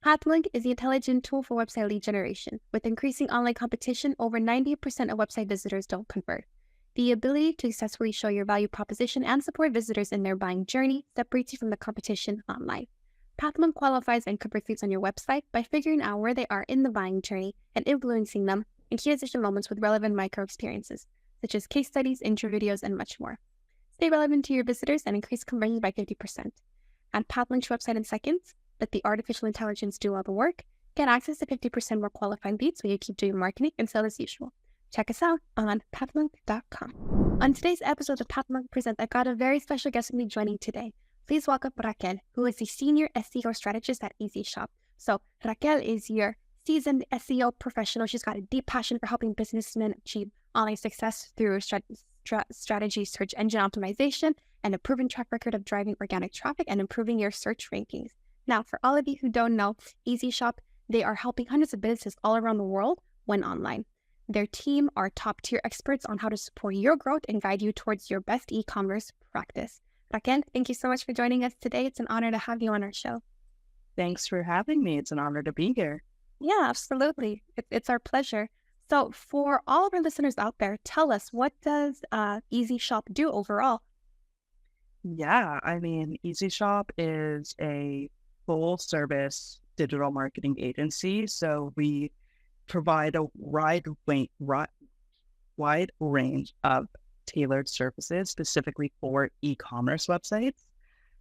Pathlink is the intelligent tool for website lead generation. With increasing online competition, over 90% of website visitors don't convert. The ability to successfully show your value proposition and support visitors in their buying journey separates you from the competition online. Pathlink qualifies and converts leads on your website by figuring out where they are in the buying journey and influencing them in key decision moments with relevant micro experiences, such as case studies, intro videos, and much more. Stay relevant to your visitors and increase conversions by 50%. Add Pathlink's website in seconds. Let the artificial intelligence do all the work. Get access to 50% more qualified leads so you keep doing marketing and sell as usual. Check us out on pathlink.com. On today's episode of Pathlink Presents, I've got a very special guest with me joining today. Please welcome Raquel, who is the Senior SEO Strategist at EZshop. So Raquel is your seasoned SEO professional. She's got a deep passion for helping businessmen achieve online success through strategy, search engine optimization, and a proven track record of driving organic traffic and improving your search rankings. Now, for all of you who don't know, EZshop, they are helping hundreds of businesses all around the world when online. Their team are top-tier experts on how to support your growth and guide you towards your best e-commerce practice. Raquel, thank you so much for joining us today. It's an honor to have you on our show. Thanks for having me. It's an honor to be here. Yeah, absolutely. It's our pleasure. So for all of our listeners out there, tell us, what does EZshop do overall? Yeah, EZshop is a full-service digital marketing agency. So we provide a wide range of tailored services specifically for e-commerce websites.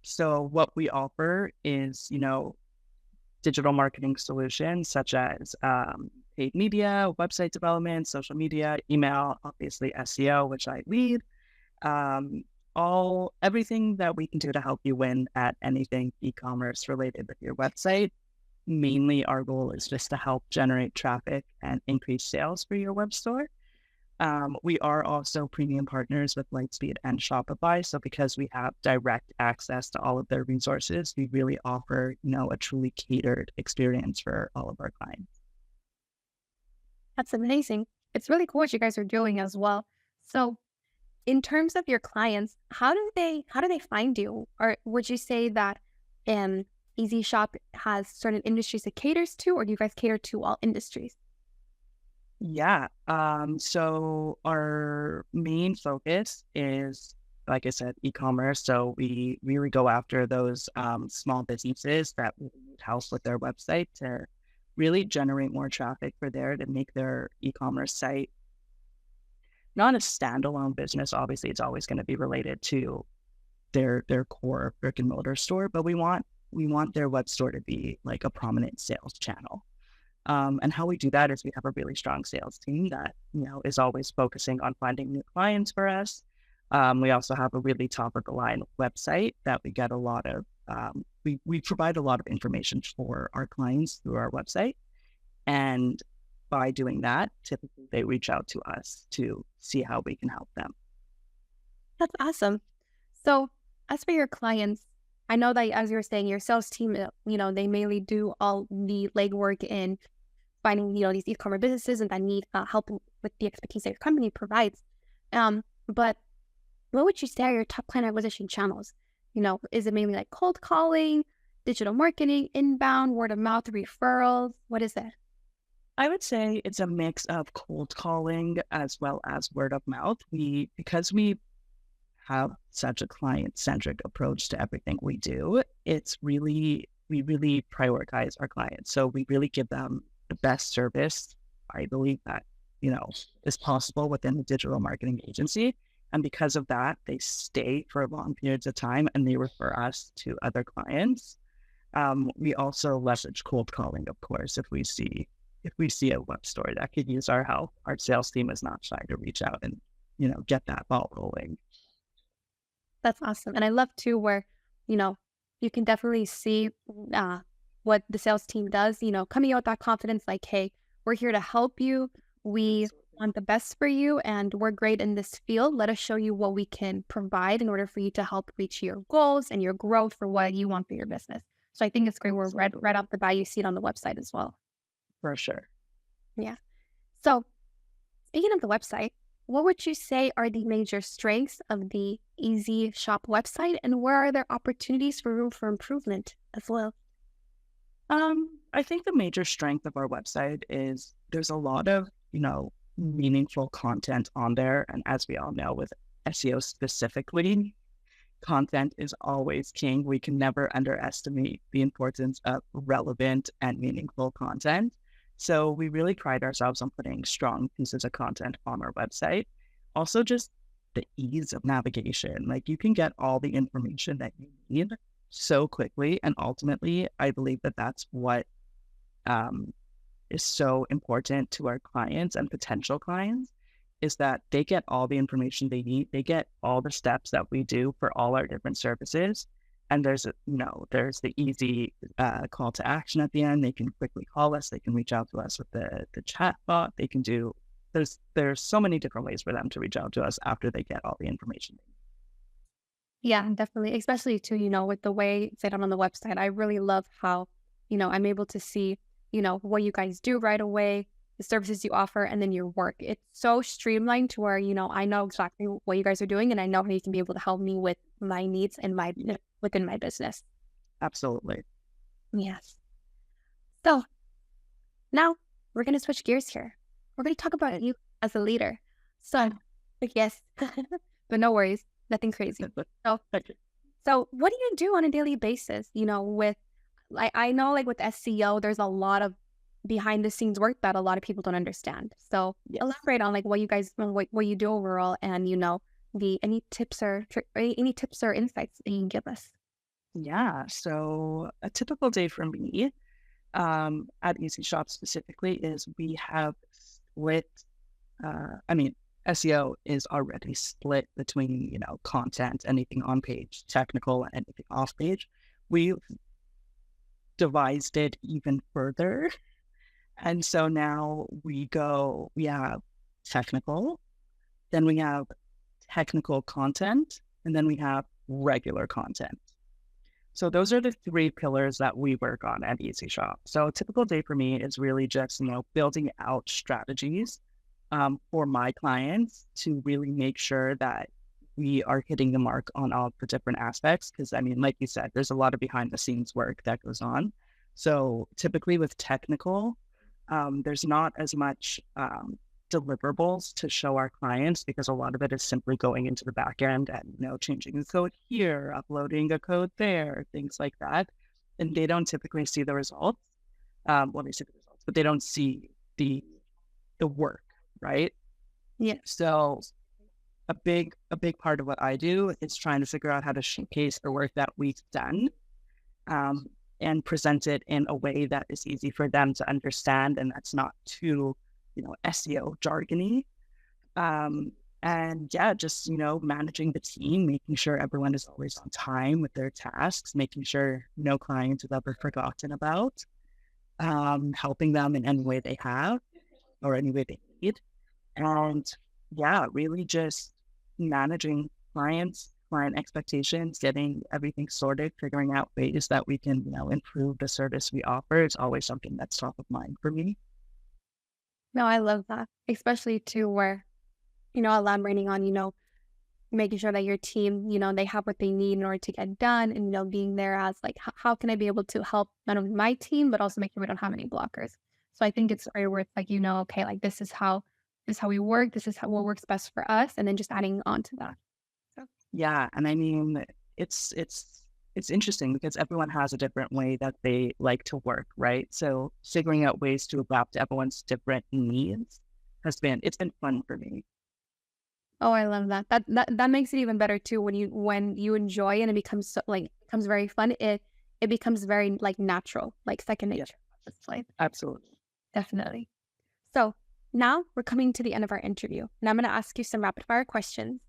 So what we offer is, digital marketing solutions such as paid media, website development, social media, email, obviously SEO, which I lead, everything that we can do to help you win at anything e-commerce related with your website. Mainly our goal is just to help generate traffic and increase sales for your web store. We are also premium partners with Lightspeed and Shopify. So because we have direct access to all of their resources, we really offer, a truly catered experience for all of our clients. That's amazing. It's really cool what you guys are doing as well. So in terms of your clients, how do they find you? Or would you say that EZshop has certain industries it caters to, or do you guys cater to all industries? Yeah. So our main focus is, like I said, e-commerce. So we really go after those small businesses that need help with their website to really generate more traffic for there to make their e-commerce site not a standalone business. Obviously, it's always going to be related to their core brick and mortar store, but we want their web store to be like a prominent sales channel. And how we do that is we have a really strong sales team that, is always focusing on finding new clients for us. We also have a really top of the line website that we get a lot of, we provide a lot of information for our clients through our website. And by doing that, typically they reach out to us to see how we can help them. That's awesome. So as for your clients, I know that, as you were saying, your sales team, they mainly do all the legwork in finding, these e-commerce businesses and that need help with the expertise that your company provides. But what would you say are your top client acquisition channels? Is it mainly like cold calling, digital marketing, inbound, word of mouth, referrals? What is it? I would say it's a mix of cold calling as well as word of mouth. Because we have such a client-centric approach to everything we do, we really prioritize our clients. So we really give them the best service, I believe, that, is possible within the digital marketing agency. And because of that, they stay for long periods of time and they refer us to other clients. We also leverage cold calling, of course, if we see a web store that could use our help. Our sales team is not shy to reach out and, get that ball rolling. That's awesome. And I love too where, you can definitely see what the sales team does, coming out with that confidence, like, hey, we're here to help you. We want the best for you and we're great in this field. Let us show you what we can provide in order for you to help reach your goals and your growth for what you want for your business. So I think it's great. We're right off the bat, you see it on the website as well. For sure. Yeah. So speaking of the website, what would you say are the major strengths of the EZshop website and where are there opportunities for room for improvement as well? I think the major strength of our website is there's a lot of, meaningful content on there. And as we all know, with SEO specifically, content is always king. We can never underestimate the importance of relevant and meaningful content. So we really pride ourselves on putting strong pieces of content on our website. Also, just the ease of navigation. Like you can get all the information that you need so quickly. And ultimately, I believe that that's what um, is so important to our clients and potential clients is that they get all the information they need. They get all the steps that we do for all our different services. And there's the easy call to action at the end. They can quickly call us. They can reach out to us with the chat bot. They can do, there's so many different ways for them to reach out to us after they get all the information. Yeah, definitely. Especially too, with the way it's set out on the website. I really love how, I'm able to see, what you guys do right away, the services you offer, and then your work. It's so streamlined to where, I know exactly what you guys are doing and I know how you can be able to help me with my needs and within my business. Absolutely. Yes. So now we're going to switch gears here. We're going to talk about you as a leader. So, yes, but no worries, nothing crazy. So what do you do on a daily basis? With I know like with SEO, there's a lot of behind the scenes work that a lot of people don't understand. So elaborate on like what you guys, what you do overall, and any tips or insights that you can give us. Yeah. So a typical day for me at EZshop specifically is we have split. SEO is already split between content, anything on page, technical, and anything off page. We've devised it even further. And so now we have technical, then we have technical content, and then we have regular content. So those are the three pillars that we work on at EZshop. So a typical day for me is really just, building out strategies for my clients to really make sure that we are hitting the mark on all the different aspects. Because like you said, there's a lot of behind the scenes work that goes on. So typically with technical, there's not as much deliverables to show our clients because a lot of it is simply going into the back end and, changing the code here, uploading a code there, things like that. And they don't typically see the results. They see the results, but they don't see the work, right? Yeah. So a big part of what I do is trying to figure out how to showcase the work that we've done and present it in a way that is easy for them to understand and that's not too, SEO jargony. And yeah, just, managing the team, making sure everyone is always on time with their tasks, making sure no client is ever forgotten about, helping them in any way they have or any way they need. And yeah, really just managing client expectations, getting everything sorted, figuring out ways that we can, improve the service we offer is always something that's top of mind for me. No, I love that, especially too where, elaborating on, making sure that your team, they have what they need in order to get done and, being there as like, how can I be able to help not only my team, but also make sure we don't have any blockers. So I think it's very worth like, okay, like this is how we work. This is what works best for us. And then just adding on to that. So. Yeah. And it's interesting because everyone has a different way that they like to work, right? So figuring out ways to adapt to everyone's different needs it's been fun for me. Oh, I love that. That makes it even better too when you enjoy and it becomes becomes very fun. It becomes very like natural, like second nature. Yeah. Like Absolutely. definitely. So now we're coming to the end of our interview, and I'm going to ask you some rapid fire questions.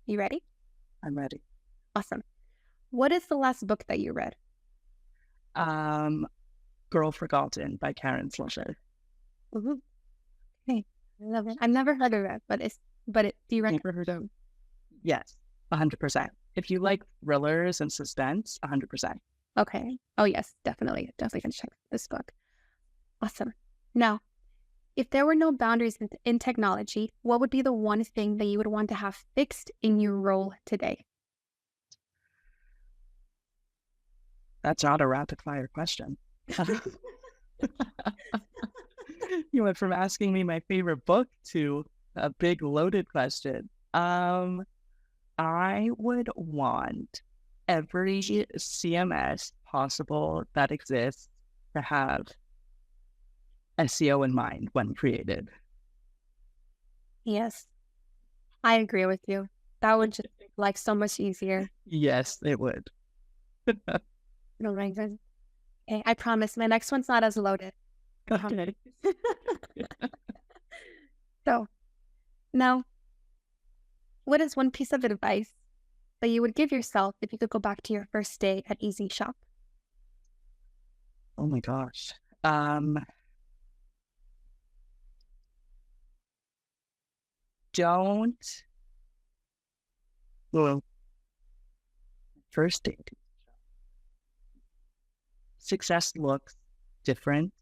You ready? I'm ready. Awesome. What is the last book that you read? Girl Forgotten by Karen Slusher. Mm-hmm. Okay, I love it. I've never heard of it, do you recommend? Never heard of? Yes, 100%. If you like thrillers and suspense, 100%. Okay. Oh yes, definitely gonna check this book. Awesome. Now, if there were no boundaries in technology, what would be the one thing that you would want to have fixed in your role today? That's not a rapid fire question. You went from asking me my favorite book to a big loaded question. I would want every CMS possible that exists to have SEO in mind when created. Yes, I agree with you. That would just make life so much easier. Yes, it would. No, right, guys. Okay, I promise my next one's not as loaded. Okay. So now, what is one piece of advice that you would give yourself if you could go back to your first day at EZshop? Oh my gosh. Don't well, first date. Success looks different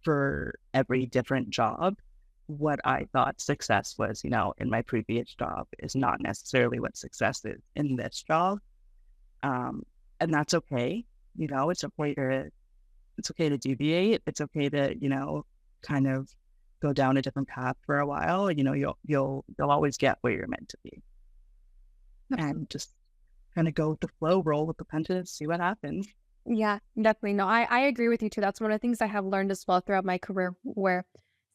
for every different job. What I thought success was, in my previous job is not necessarily what success is in this job. Um, and that's okay. It's okay to deviate. It's okay to, kind of go down a different path for a while. You'll always get where you're meant to be. And just kind of go with the flow, roll with the punches, see what happens. Yeah, definitely. No, I agree with you too. That's one of the things I have learned as well throughout my career, where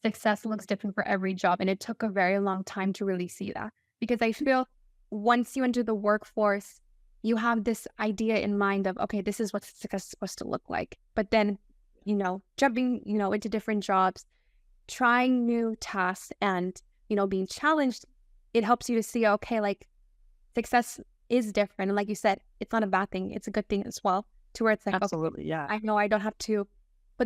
success looks different for every job. And it took a very long time to really see that. Because I feel once you enter the workforce, you have this idea in mind of, okay, this is what success is supposed to look like. But then, jumping, into different jobs, trying new tasks and, being challenged, it helps you to see, okay, like success is different. And like you said, it's not a bad thing. It's a good thing as well. To where it's like, okay, Absolutely, yeah. I know I don't have to put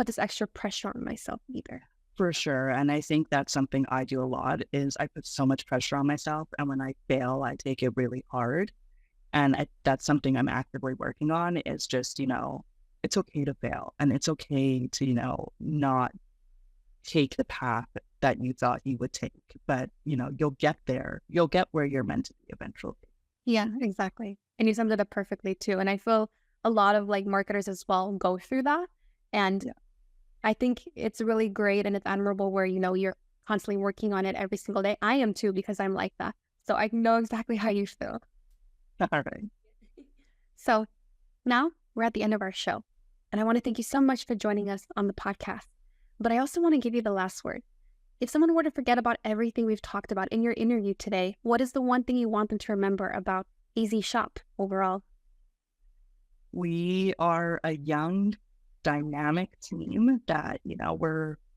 this extra pressure on myself either. For sure. And I think that's something I do a lot is I put so much pressure on myself. And when I fail, I take it really hard. And that's something I'm actively working on is just, it's okay to fail. And it's okay to, not take the path that you thought you would take. But, you'll get there. You'll get where you're meant to be eventually. Yeah, exactly. And you summed it up perfectly too. And I feel a lot of like marketers as well go through that. And Yeah. I think it's really great and it's admirable where, you're constantly working on it every single day. I am too, because I'm like that. So I know exactly how you feel. All right. So now we're at the end of our show. And I want to thank you so much for joining us on the podcast. But I also want to give you the last word. If someone were to forget about everything we've talked about in your interview today, what is the one thing you want them to remember about EZshop overall? We are a young, dynamic team that,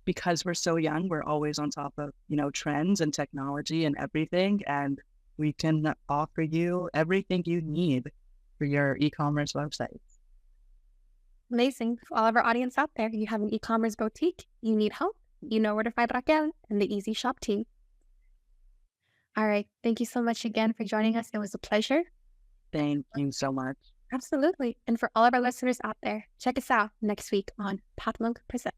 because we're so young, we're always on top of, trends and technology and everything. And we can offer you everything you need for your e-commerce website. Amazing. For all of our audience out there, you have an e-commerce boutique, you need help, you know where to find Raquel and the EZshop team. All right. Thank you so much again for joining us. It was a pleasure. Thank you so much. Absolutely. And for all of our listeners out there, check us out next week on Patlunk Presents.